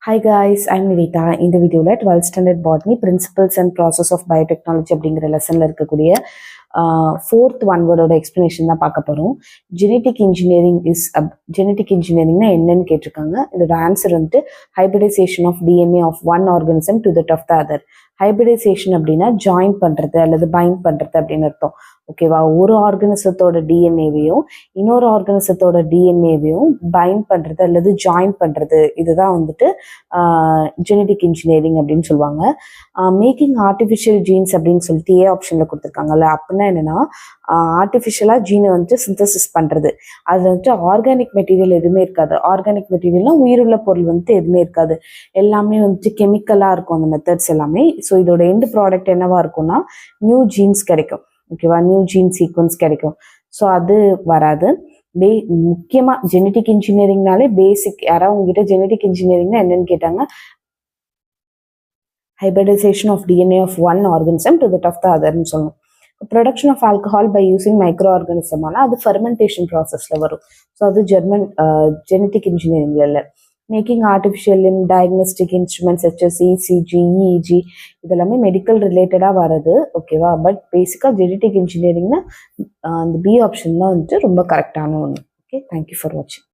Hi guys, I'm Nivita. இந்த வீடியோல 12th standard botany principles and process of biotechnology அப்படிங்கிற லெசன்ல இருக்கக்கூடிய fourth one word explanation தான் பார்க்க போறோம். Genetic engineering is genetic engineering என்னன்னு கேட்டிருக்காங்க. இதோட ஆன்சர் வந்து hybridization of DNA of one organism to that of the other. Hybridisation அப்படின்னா ஜாயின் பண்றது அல்லது பைண்ட் பண்றது அப்படின்னு அர்த்தம். ஓகேவா? ஒரு ஆர்கனிசத்தோட டிஎன்ஏவையும் இன்னொரு ஆர்கனிசத்தோட டிஎன்ஏவையும் பைண்ட் பண்றது அல்லது ஜாயின் பண்றது, இதுதான் வந்துட்டு ஜெனடிக் இன்ஜினியரிங் அப்படின்னு சொல்லுவாங்க. மேக்கிங் ஆர்டிஃபிஷியல் ஜீன்ஸ் அப்படின்னு சொல்லிட்டு ஆப்ஷன்ல கொடுத்துருக்காங்கல்ல, அப்படின்னா என்னன்னா ஆர்டிஃபிஷியலா ஜீனை வந்துட்டு சிந்தசிஸ் பண்றது. அதுல வந்துட்டு ஆர்கானிக் மெட்டீரியல் எதுவுமே இருக்காது. ஆர்கானிக் மெட்டீரியல்னா உயிருள்ள பொருள் வந்துட்டு எதுவுமே இருக்காது. எல்லாமே வந்துட்டு கெமிக்கலா இருக்கும் அந்த மெத்தட்ஸ் எல்லாமே. ஸோ இதோட எண்ட் ப்ராடக்ட் என்னவா இருக்கும்னா நியூ ஜீன்ஸ் கிடைக்கும். ஓகேவா? நியூ ஜீன் சீக்வன்ஸ் கிடைக்கும். ஸோ அது வராது. முக்கியமாக ஜெனடிக் இன்ஜினியரிங்னாலே பேசிக், யாராவது உங்ககிட்ட ஜெனடிக் இன்ஜினியரிங்னா என்னன்னு கேட்டாங்க, hybridization of DNA of one organism to that of the other ன்னு சொல்லணும். Production of alcohol by using microorganism ஆனால் அது ஃபெர்மெண்டேஷன் ப்ராசஸில் வரும். ஸோ அது ஜெனடிக் இன்ஜினியரிங்கில் இல்லை. Making artificial Lim, diagnostic instruments HS, ECG, EEG இதெல்லாமே மெடிக்கல் ரிலேட்டடாக வருது. ஓகேவா? பட் பேசிக்காக ஜெனடிக் இன்ஜினியரிங்னா அந்த பி ஆப்ஷன் தான் வந்துட்டு ரொம்ப கரெக்டான ஒன்று. ஓகே, தேங்க்யூ ஃபார் வாட்சிங்.